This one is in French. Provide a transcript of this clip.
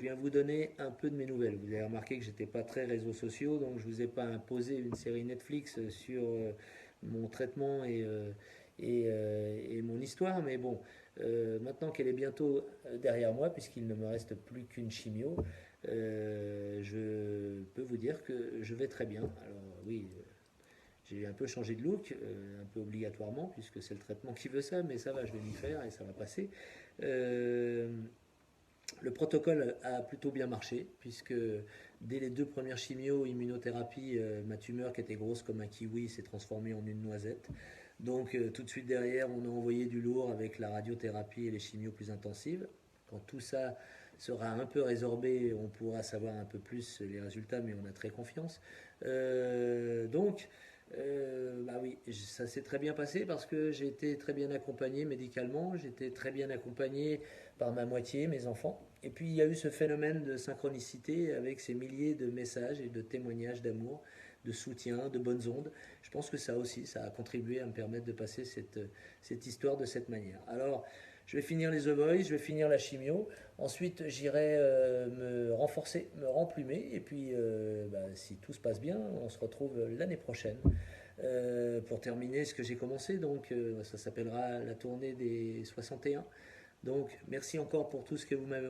je viens vous donner un peu de mes nouvelles. Vous avez remarqué que j'étais pas très réseaux sociaux, donc je vous ai pas imposé une série Netflix sur mon traitement et mon histoire, mais bon, maintenant qu'elle est bientôt derrière moi, puisqu'il ne me reste plus qu'une chimio, je peux vous dire que je vais très bien. Alors oui, j'ai un peu changé de look, un peu obligatoirement, puisque c'est le traitement qui veut ça, mais ça va, je vais m'y faire et ça va passer. Euh, le protocole a plutôt bien marché, puisque dès les 2 premières chimios, immunothérapie, ma tumeur qui était grosse comme un kiwi s'est transformée en une noisette. Donc tout de suite derrière, on a envoyé du lourd avec la radiothérapie et les chimios plus intensives. Quand tout ça sera un peu résorbé, on pourra savoir un peu plus les résultats, mais on a très confiance. Bah oui, ça s'est très bien passé parce que j'ai été très bien accompagné médicalement, j'étais très bien accompagné par ma moitié, mes enfants. Et puis il y a eu ce phénomène de synchronicité avec ces milliers de messages et de témoignages d'amour, de soutien, de bonnes ondes. Je pense que ça aussi, ça a contribué à me permettre de passer cette histoire de cette manière. Alors, je vais finir les ovoïdes, je vais finir la chimio. Ensuite, j'irai me renforcer, me remplumer. Et puis, bah, si tout se passe bien, on se retrouve l'année prochaine pour terminer ce que j'ai commencé. Donc, ça s'appellera la tournée des 61. Donc, merci encore pour tout ce que vous m'avez